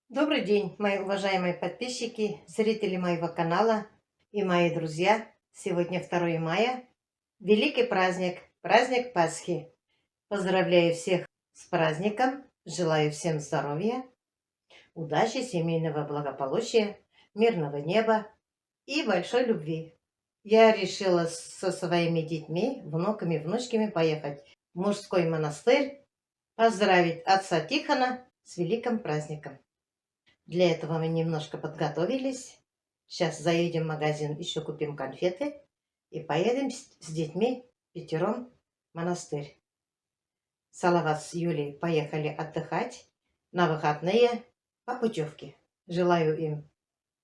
Добрый день, мои уважаемые подписчики, зрители моего канала и мои друзья. Сегодня 2 мая, великий праздник, праздник Пасхи. Поздравляю всех с праздником, желаю всем здоровья, удачи, семейного благополучия, мирного неба и большой любви. Я решила со своими детьми, внуками, внучками поехать в мужской монастырь, поздравить отца Тихона с великим праздником. Для этого мы немножко подготовились. Сейчас заедем в магазин, еще купим конфеты и поедем с детьми 5 в монастырь. Салават с Юлей поехали отдыхать на выходные по путевке. Желаю им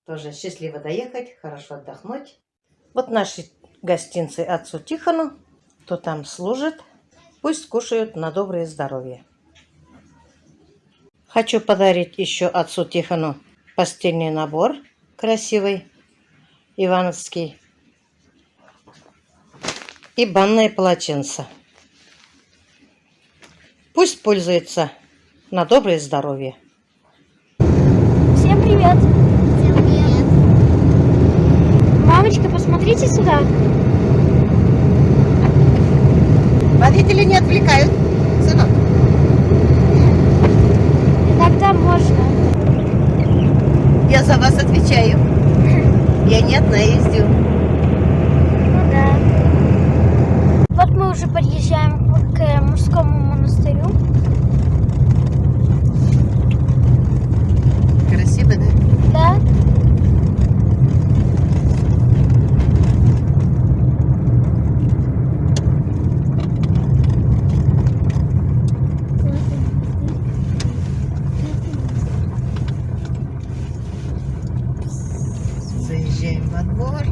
тоже счастливо доехать, хорошо отдохнуть. Вот наши гостинцы отцу Тихону, кто там служит, пусть кушают на доброе здоровье. Хочу подарить еще отцу Тихону постельный набор красивый, ивановский, и банное полотенце. Пусть пользуется на доброе здоровье. Всем привет! Всем привет! Мамочка, посмотрите сюда. Водители не отвлекают, сынок. Иногда можно. Я за вас отвечаю. Я не одна ездю. Ну да. Вот мы уже подъезжаем к мужскому монастырю. Красиво, да? Да. Заезжаем во двор.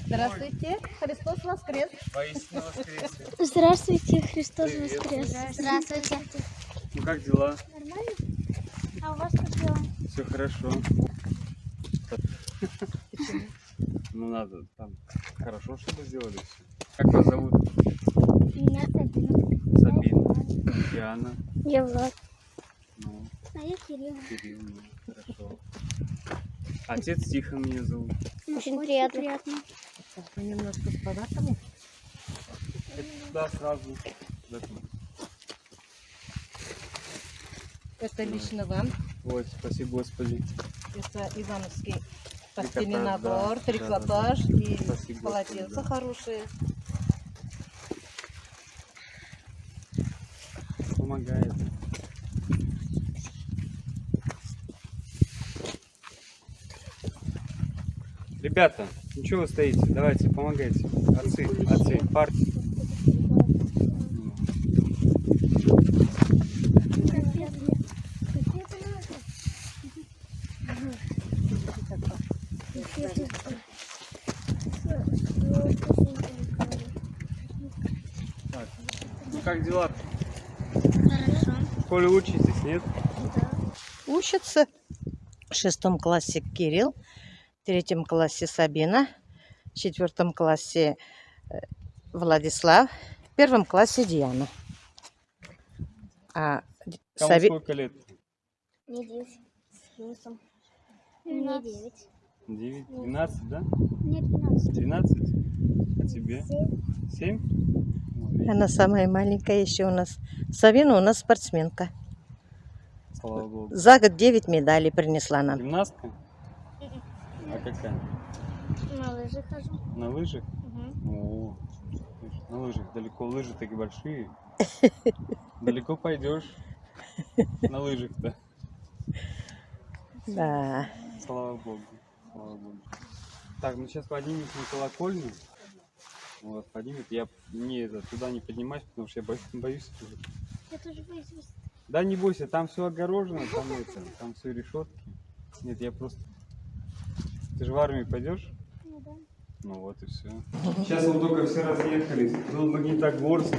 Здравствуйте, Христос воскрес! Воистину воскресе. Здравствуйте, Христос Привет. воскрес. Здравствуйте. Ну как дела? Нормально? А у вас как дела? Все хорошо. Ну надо там хорошо, чтобы сделали все. Как вас зовут? Меня Сабина. Сабина, Диана, Я Влад. ну, А я Кирилл. Кирилл, ну, хорошо. Отец Тихон меня зовут. Очень приятно. Мы немножко с подарками. Да, сразу. В этом. Это лично вам. Ой, спасибо Господи. Это ивановский постельный Трикотаж, набор, да, трикотаж да, да. и Спасибо, полотенца Господи, да. хорошие. Помогает. Ребята, ну что вы стоите? Давайте, помогайте. Отцы, парни. Так, ну как дела? Хорошо. В школе учитесь, нет? Учатся в 6 классе Кирилл, в 3 классе Сабина, в 4 классе Владислав, в 1 классе Диана. А Кому сколько лет? Мне 9. С плюсом. Мне 9. 9, 12, да? Мне 12. 12? А тебе? 7? она самая маленькая еще у нас. Сабина у нас спортсменка. Слава Богу. За год 9 медалей принесла нам. Гимнастка? А какая? На лыжи хожу. На лыжах? Угу. О, слушай, на лыжах далеко, лыжи такие большие. Далеко пойдешь на лыжах-то. Да. Слава Богу. Слава Богу. Так, ну сейчас поднимем на колокольню. Вот, поднимет. Я туда не поднимаюсь, потому что я боюсь. Это же вызвать. Да не бойся, там все огорожено, там все решетки. Нет, я просто... Ты же в армию пойдешь? Ну да. Ну вот и все. Сейчас вот только все разъехались. Был Магнитогорск.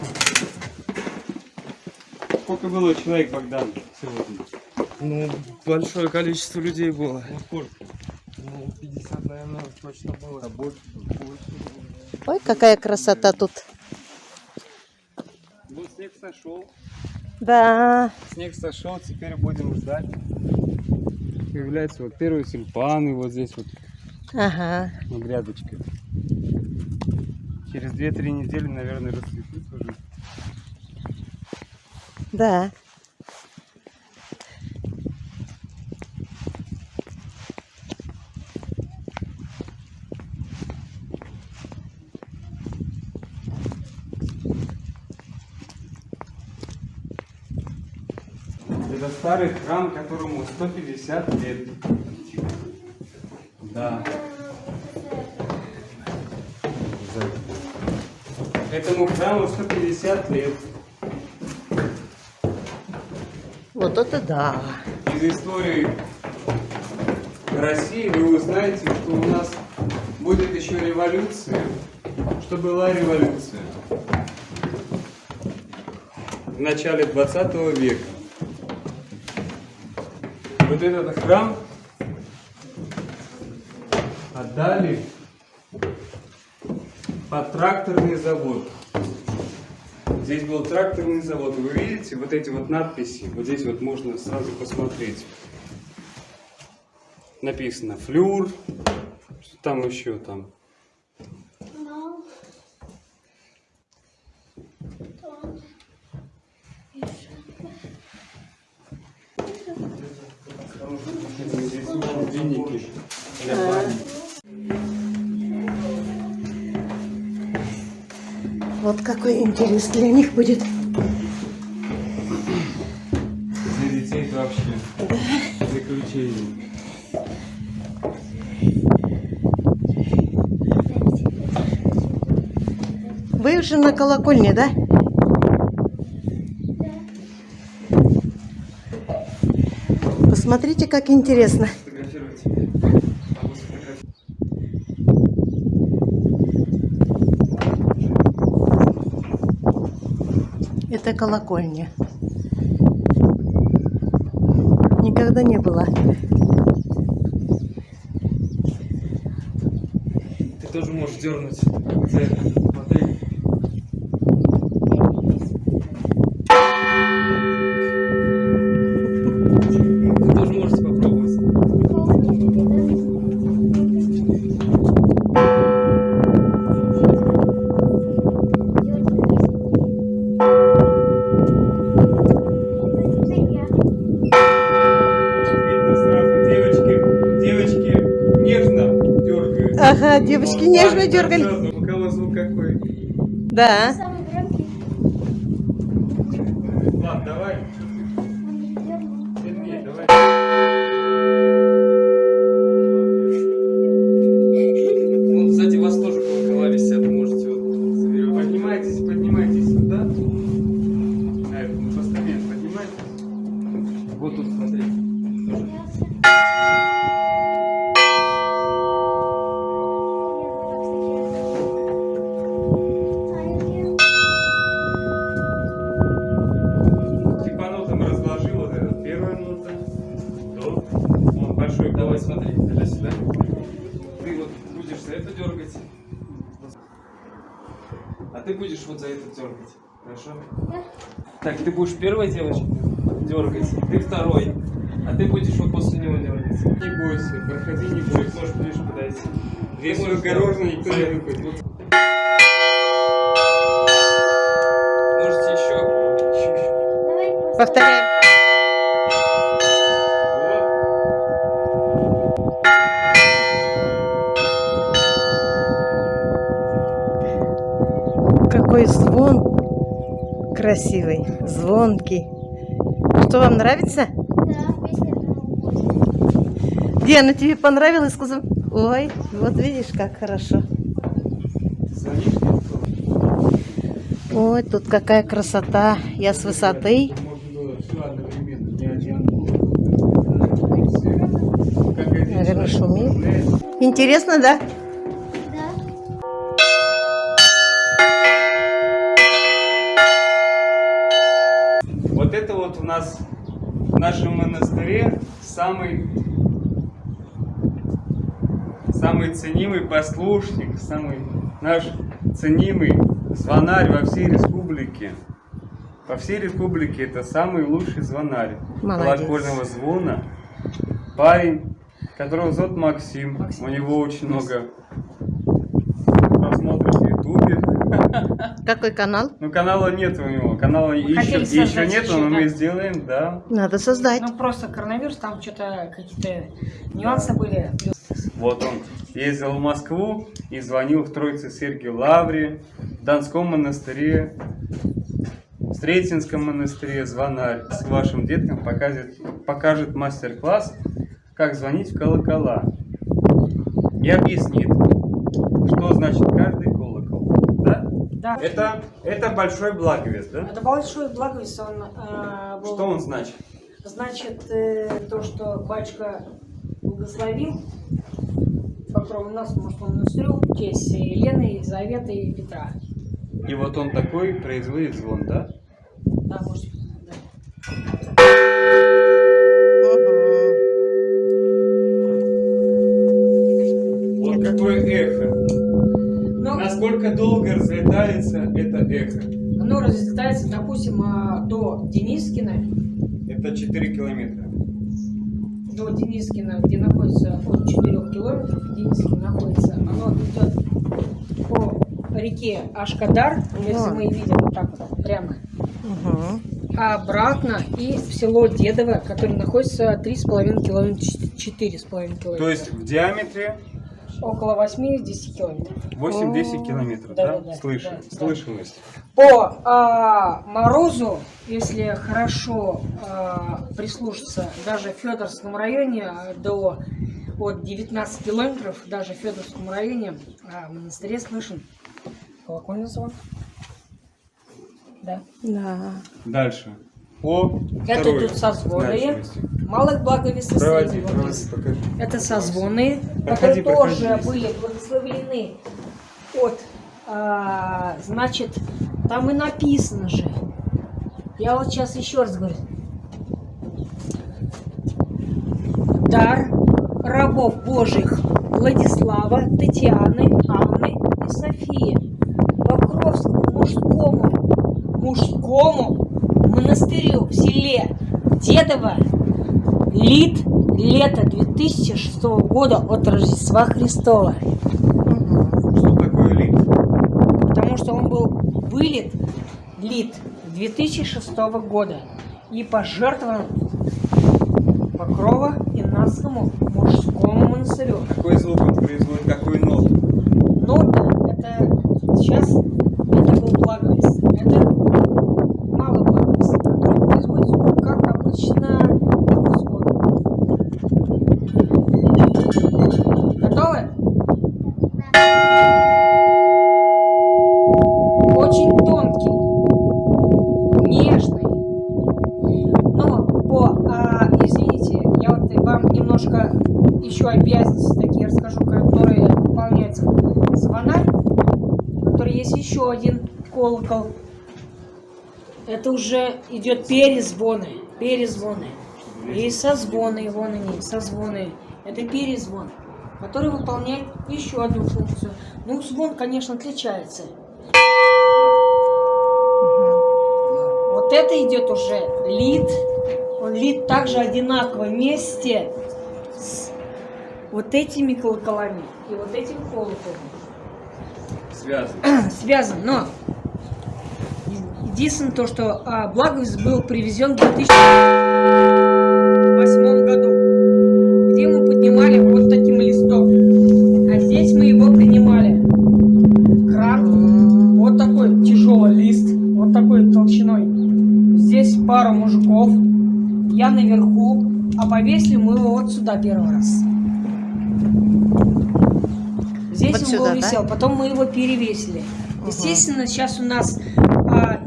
Сколько было человек, Богдан, сегодня? Ну, большое количество людей было. Ну сколько? Ну, 50, наверное, точно было. А больше? Ой, какая красота тут. Ну снег сошел. Да. Снег сошел, теперь будем ждать. Появляются вот первые тюльпаны вот здесь вот Ага. на грядочке. Через 2-3 недели, наверное, расцветут уже. Да. Это старый храм, которому 150 лет. Да. Этому храму 150 лет. Вот это да. Из истории России вы узнаете, что у нас будет еще революция. Что была революция? В начале 20 века. Вот этот храм отдали под тракторный завод. Здесь был тракторный завод. Вы видите вот эти вот надписи? Вот здесь вот можно сразу посмотреть. Написано флюр, что там еще там. Ну. Здесь холодильники для бани. Вот какой интерес для них будет. Для детей это вообще заключение. Вы уже на колокольне, да? Посмотрите, как интересно. Фотографируйте. Могу сфотографировать. Это колокольня. Никогда не было. Ты тоже можешь дернуть за это. Смотри. Вы тоже можете попробовать. Видно сразу, девочки нежно дергают. Ага, девочки нежно дергали. Сразу, у кого звук какой? Да. Самый громкий. Ладно, давай. Он не дернул. Сильнее, давай. Вон сзади вас тоже колокола висят. Вы можете вот заберете. Поднимайтесь сюда. На этот постамент поднимайтесь. Вот тут смотри. Тоже. Ты по нотам разложил вот это. Первая нота. До. Вон большой Давай, голос. смотри, для сюда. Ты вот будешь за это дергать. А ты будешь вот за это дергать. Хорошо? Так, ты будешь первой девочкой дергать, ты второй. А ты будешь вот после него дергать. Не бойся, проходи, не Чуть бойся. можешь ближе подойти. Здесь Ты можешь огорожено, делать. никто не выходит. Вот. Можете еще. Давай просто. Повторяем. Какой звон красивый, звонкий. Что, вам нравится? Да, песня одного. Диана, тебе понравилось? Сказал, ой, вот видишь, как хорошо. Звонишь, нет? Ой, тут какая красота. Я с высоты. Можно было все одновременно, не один блок. Как один Наверное, человек шумит. управляет. Интересно, да? Да. Вот это вот у нас в нашем монастыре самый ценимый послушник, самый наш ценимый звонарь во всей республике. Во всей республике это самый лучший звонарь Молодец. колокольного звона. Парень, которого зовут Максим. У него очень много просмотров в Ютубе. Какой канал? Ну, канала нет у него. Канала хотели еще создать нет, еще, но мы да. сделаем, да. Надо создать. Ну просто коронавирус, там что-то какие-то нюансы были. Вот он ездил в Москву и звонил в Троице-Сергию Лавре, в Донском монастыре, в Сретенском монастыре звонарь. С вашим деткам покажет мастер-класс, как звонить в колокола. И объяснит, что значит каждый колокол. Да? Да. Это большой благовест, да? Это большой благовест, он был. Что он значит? Значит, то, что батюшка благословил покров нас, может, он монастырю, в честь Елены, Елизаветы и Петра. И вот он такой производит звон, да? Да, может, да. Вот какое эхо. Но Насколько долго разлетается это эхо? оно разлетается, допустим, до Денискина, Это 4 километра. где находится от 4 километров, Денискин находится, оно идет по реке Ашкадар, если мы видим вот так вот, прямо, Угу. а обратно и в село Дедово, которое находится 3,5 километра, 4,5 километра. То есть в диаметре Около 8-10 километров. 8-10 километров, да? Да. Слышимость. По морозу, если хорошо прислушаться, даже в Федоровском районе от 19 километров, даже в Федоровском районе в монастыре слышен колокольный звон. Да. Да. Дальше. По Это второй тут созвоны значимости. малых благовестей. Проводи, среднего проводи, веса. покажи. Это созвоны, Проходи, которые тоже проходи. были благословлены от, значит, там и написано же. Я вот сейчас еще раз говорю. Дар рабов Божьих Владислава, Татьяны, Анны и Софии Покровскому мужскому монастырю в селе Дедово лит лето 2006 года от Рождества Христова. Что такое лит? Потому что он был вылет лит 2006 года и пожертвован Покрово-Иннадскому мужскому монастырю. Какой звук он производит, какой нот? Нота это сейчас это был благовест. Это малый благовест, который производит звук, как обычно звук. Готовы? Очень тонкий, нежный. Но извините, я вот вам немножко еще обязанности такие расскажу, которые выполняются. Звонарь, который есть еще один колокол. Это уже идет перезвоны. И созвоны, вон они, созвоны. Это перезвон, который выполняет еще одну функцию. Ну, звон, конечно, отличается. Вот это идет уже лид. Он лид также одинаково вместе с вот этими колоколами и вот этим колоколом. Связан. Связан, но единственное то, что благовест был привезен в 2008 году, где мы поднимали вот таким листом, а здесь мы его принимали. Кран, вот такой тяжелый лист, вот такой толщиной. Здесь пару мужиков, я наверху, а повесили мы его вот сюда первый раз. Здесь Вот он сюда, был да? висел, потом мы его перевесили. Естественно, сейчас у нас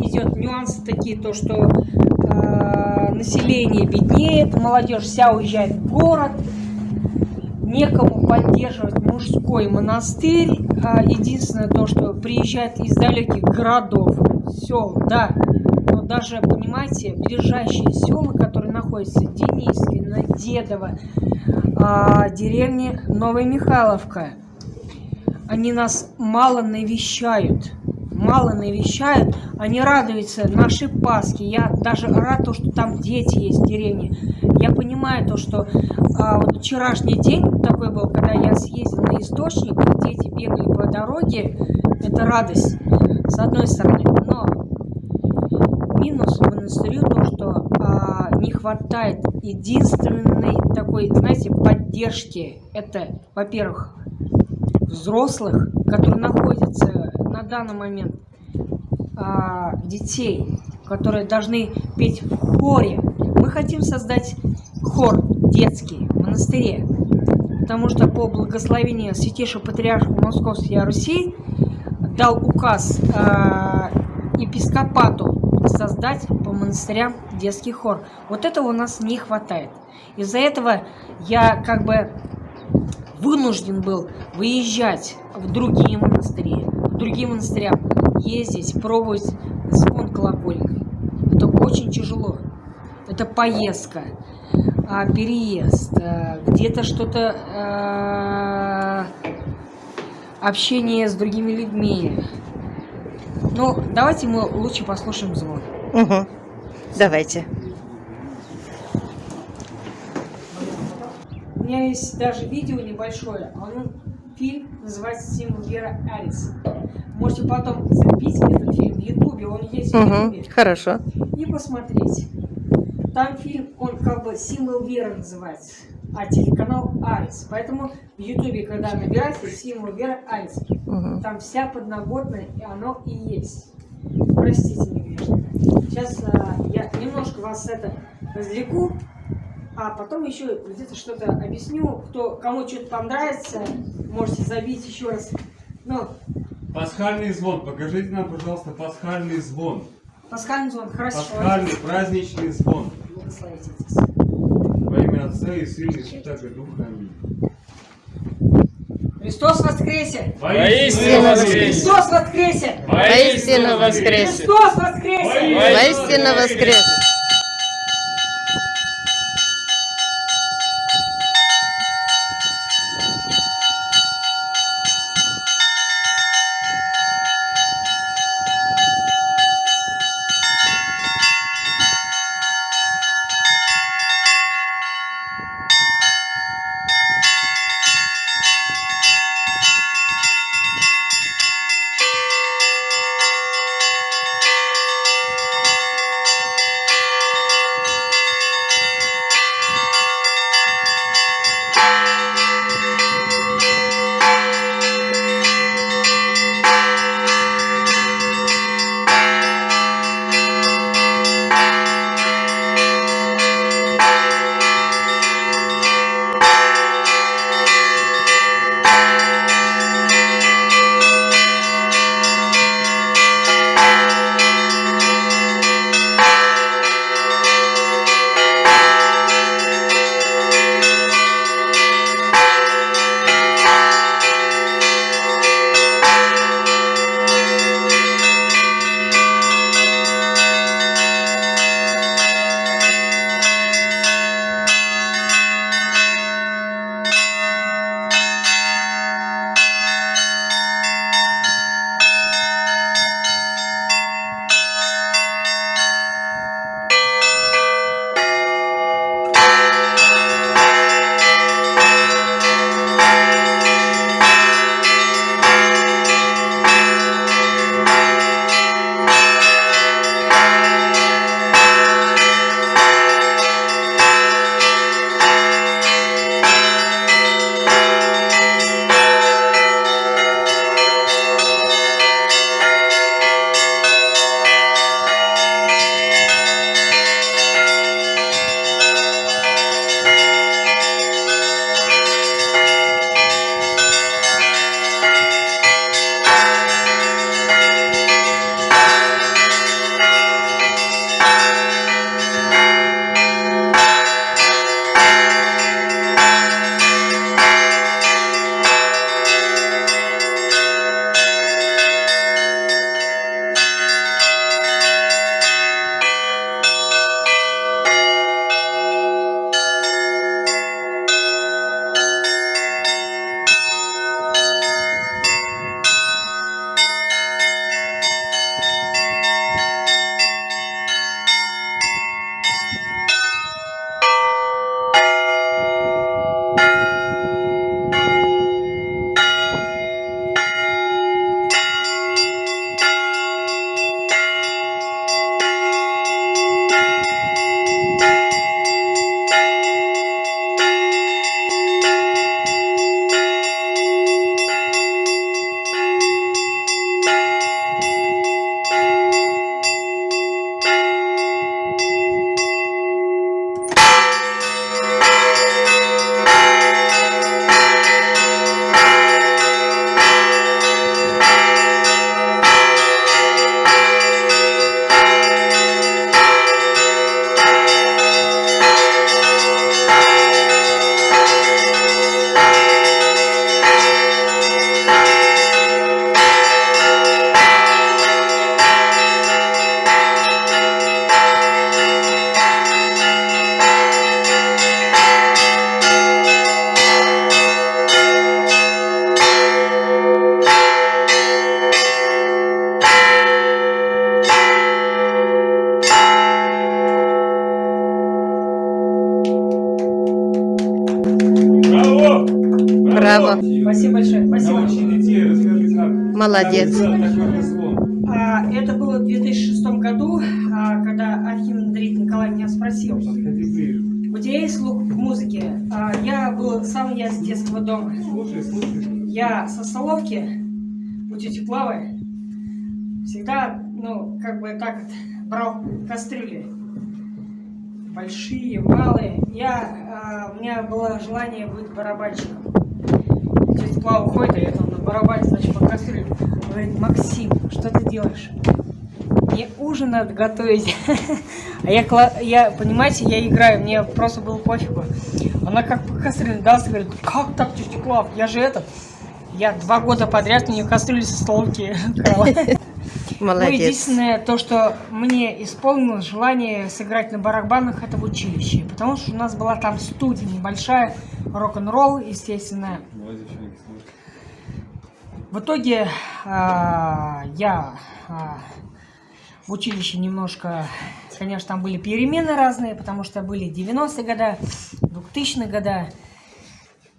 идет нюансы такие, то что население беднеет, молодежь вся уезжает в город, некому поддерживать мужской монастырь. Единственное то, что приезжают из далеких городов, сел, да. Но даже, понимаете, ближайшие села, которые находятся в Дениске, на Дедово, деревне Новая Михайловка, они нас мало навещают. Они радуются нашей Пасхе. Я даже рад, то, что там дети есть в деревне. Я понимаю то, что вот вчерашний день такой был, когда я съездил на источник, и дети бегали по дороге. Это радость, с одной стороны. Но минус монастырю то, что не хватает единственной такой, знаете, поддержки. Это, во-первых, взрослых, которые находятся на данный момент, детей, которые должны петь в хоре. Мы хотим создать хор детский в монастыре, потому что по благословению Святейшего Патриарха Московской Руси дал указ епископату создать по монастырям детский хор. Вот этого у нас не хватает. Из-за этого я как бы вынужден был выезжать в другие монастыри, к другим монастырям, ездить, пробовать звон колокольный. Это очень тяжело. Это поездка, переезд, где-то что-то, общение с другими людьми. Ну, давайте мы лучше послушаем звон. Угу. Давайте. У меня есть даже видео небольшое, фильм называется «Символ Веры Арис». Можете потом забить этот фильм в Ютубе, он есть в Ютубе, Хорошо. и посмотреть. Там фильм, он как бы «Символ Веры» называется, а телеканал Арис. Поэтому в Ютубе, когда набираете «Символ Веры Арис», там вся подноготная, и оно и есть. Простите меня, конечно. Сейчас я немножко вас развлеку. А потом еще где-то что-то объясню, кому что-то понравится, можете забить еще раз. Ну, Пасхальный звон. Покажите нам, пожалуйста, пасхальный звон. пасхальный звон, хорошо. Пасхальный праздничный звон. Благословите. Во имя Отца и Сына и Святаго Духа. Аминь. Христос воскресе! Воистину воскресе! Христос воскресе! Воистину воскресе! Христос воскресе! Воистину воскресе! Браво. Спасибо большое. Спасибо. Научи детей, расскажи, как Молодец. сделать такое ремесло. Это было в 2006 году, когда архимандрит Николай меня спросил: Подходи ближе. у тебя есть слух к музыке? Я с детского дома. Слушай. Я со Соловки, у тети Клавы, всегда, ну, как бы так вот, брал кастрюли. Большие, малые. У меня было желание быть барабанщиком. Тетя Клава ходит, а я там на барабане, значит, по кастрюле. Говорит: Максим, что ты делаешь? Мне ужин надо готовить. А я, понимаете, я играю, мне просто было пофигу. Она как по кастрюле даст, говорит: как так, тетя Клав? Я 2 года подряд мне кастрюли со столовки крала. Ну, Молодец. единственное, то, что мне исполнилось желание сыграть на барабанах, это в училище. Потому что у нас была там студия небольшая, рок-н-ролл, естественно. В итоге я в училище немножко, конечно, там были перемены разные, потому что были 90-е годы, 2000-е годы.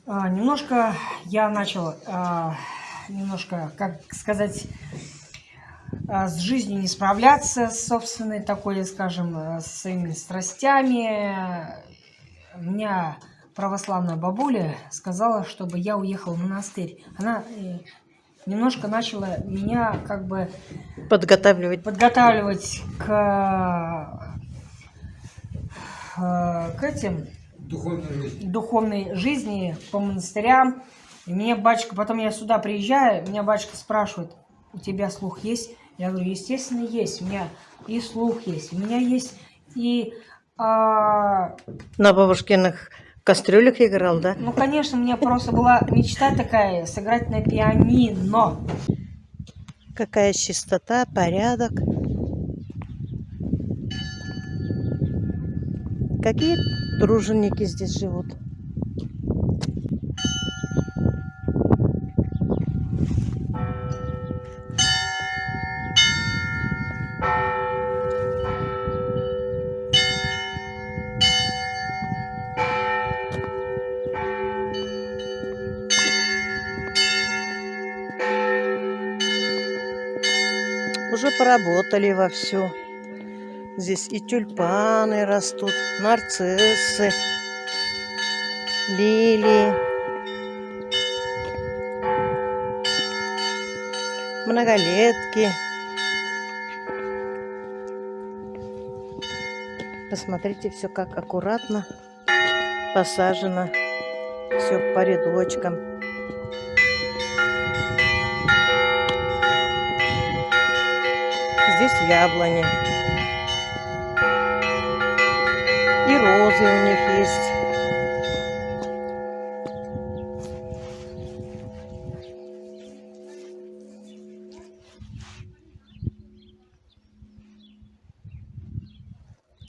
Немножко я начал, как сказать, с жизнью не справляться, с собственной такой, скажем, со своими страстями. Меня православная бабуля сказала, чтобы я уехал в монастырь. Она немножко начала меня как бы Подготавливать. к этим духовной жизни по монастырям. И мне батюшка, потом я сюда приезжаю, меня батюшка спрашивает: у тебя слух есть? Я говорю: естественно, есть. У меня и слух есть, у меня есть и... На бабушкиных кастрюлях играл, да? Ну, конечно, у меня просто была мечта такая — сыграть на пианино. Какая чистота, порядок. Какие труженики здесь живут? Уже поработали вовсю. Здесь и тюльпаны растут, нарциссы, лилии, многолетки. Посмотрите, все как аккуратно посажено, все по рядочкам. Здесь яблони. И розы у них есть.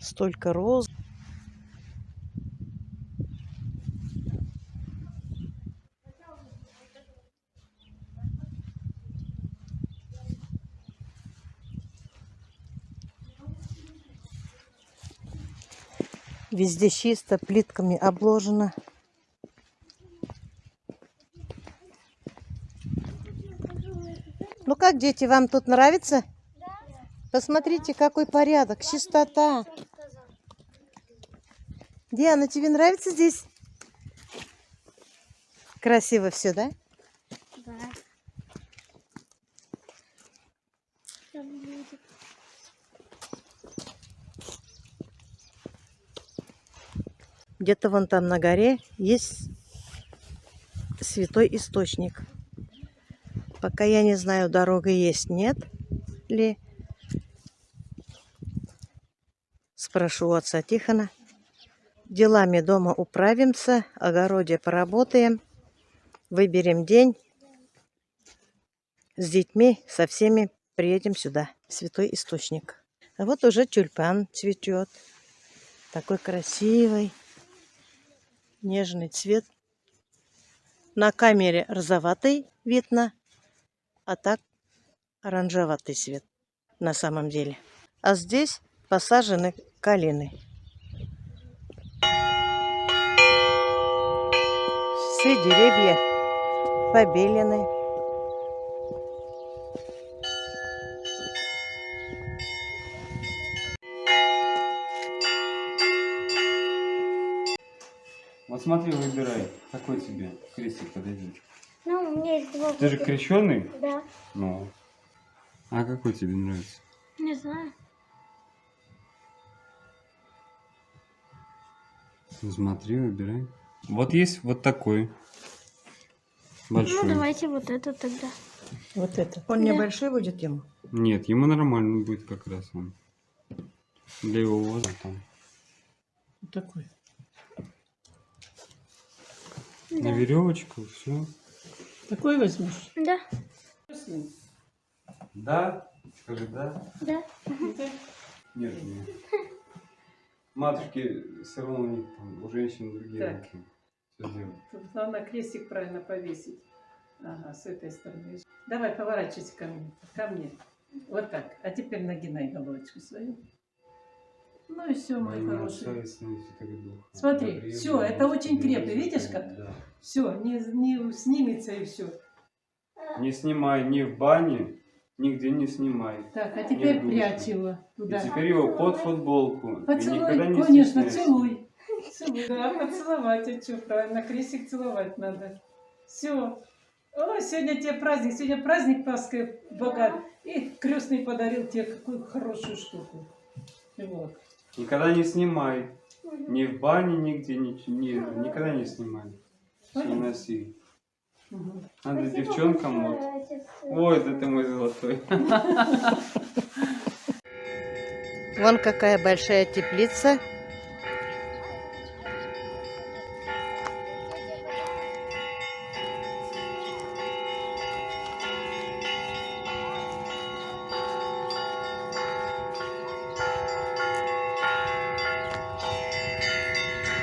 Столько роз. Везде чисто, плитками обложено. Ну как, дети, вам тут нравится? Посмотрите, какой порядок, чистота. Диана, тебе нравится здесь? Красиво все, да? Да. Где-то вон там на горе есть святой источник. Пока я не знаю, дорога есть, нет ли. Спрошу у отца Тихона. Делами дома управимся, огороде поработаем, выберем день. С детьми, со всеми приедем сюда, святой источник. А вот уже тюльпан цветет. Такой красивый, нежный цвет. На камере розоватый видно, а так оранжеватый цвет на самом деле. А здесь посажены калины. Все деревья побелены. Вот смотри, выбирай. Какой тебе крестик подойдет? Ну, у меня есть два. Ты же крещеный? Да. Ну. А какой тебе нравится? Не знаю. Ну, смотри, выбирай. Вот есть вот такой. Большой. Ну, давайте вот это тогда. Вот это. Он Да. небольшой будет ему? Нет, ему нормально будет как раз он. Для его возраста. Вот такой. На веревочку, все. Такой возьмешь? Да. Да? Скажи да. Да. Нет, нет. Матушки все равно у них там, у женщин другие Так. руки. Все делают. Тут главное крестик правильно повесить. Ага, с этой стороны. Давай, поворачивайся ко мне. Ко мне. Вот так. А теперь нагинай головочку свою. Ну и все, мой хороший. Смотри, все, это очень крепко. Видишь как? Да. Все, не снимется и все. Не снимай ни в бане, нигде не снимай. Так, а теперь душ. прячь его И туда. теперь его под футболку. И Поцелуй, никогда не конечно, стесняйся. целуй. Целуй. Да, поцеловать, а что, правильно, крестик целовать надо. Все. О, сегодня тебе праздник, сегодня праздник Пасхи богат. И крестный подарил тебе какую хорошую штуку. Вот. Никогда не снимай. Ни в бане, нигде, никогда не снимай. Все Понял? носи. Мгм. Надо девчонкам вот. Ой, да ты мой золотой. Вон какая большая теплица.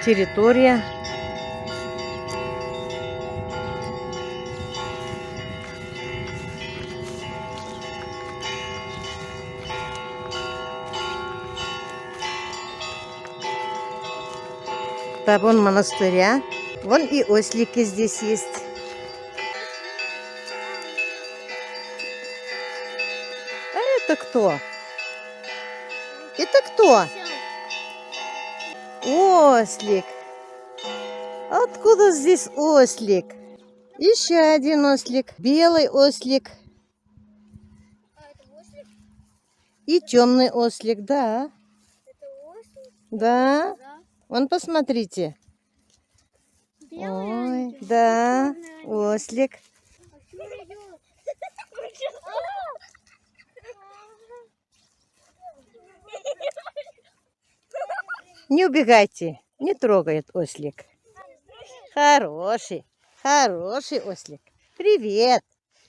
Территория. Да, вон монастыря. Вон и ослики здесь есть. А это кто? Это кто? Ослик. Откуда здесь ослик? Еще один ослик. Белый ослик. И темный ослик, да. Это ослик? Да. Да. Вон, посмотрите. Белый, Ой, да. Ослик. Не убегайте. Не трогает ослик. Хороший. Хороший ослик. Привет.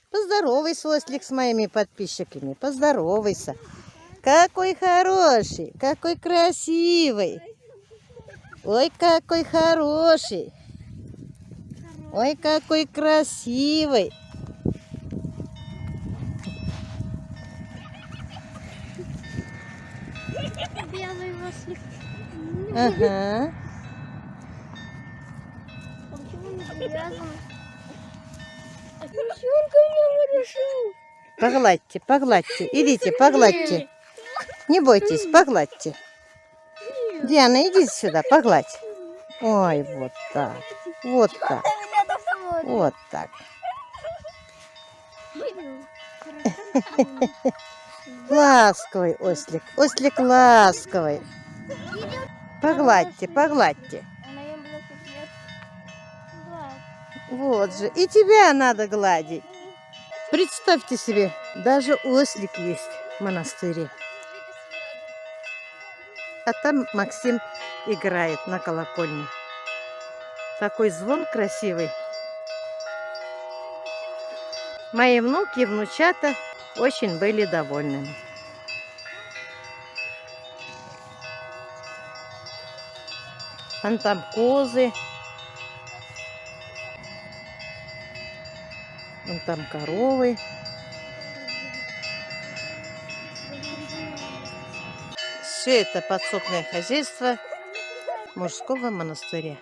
Поздоровайся, ослик, с моими подписчиками. Поздоровайся. Какой хороший. Какой красивый. Ой, какой хороший. Ой, какой красивый. Белый ослик. Ага. А почему не привязан? А почему он ко мне решил? Погладьте, погладьте. Идите, погладьте. Не бойтесь, погладьте. Диана, иди сюда, погладь. Ой, вот так. Вот так. Вот так. Ласковый ослик. Ослик ласковый. Погладьте, погладьте. А на нем было тут нет. Гладь. Вот же. И тебя надо гладить. Представьте себе, даже ослик есть в монастыре. А там Максим играет на колокольне. Такой звон красивый. Мои внуки и внучата очень были довольны. Вон там козы. Вон там коровы. Все это подсобное хозяйство мужского монастыря.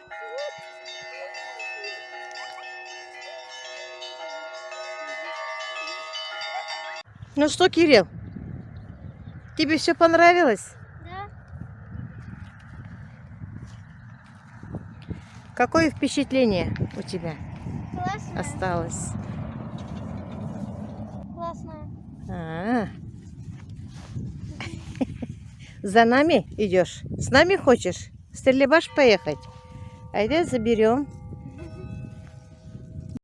Ну что, Кирилл, тебе все понравилось? Да? Какое впечатление у тебя Классно. осталось? Классно. А. За нами идешь? С нами хочешь? В Стерлибаш поехать? Айда заберем.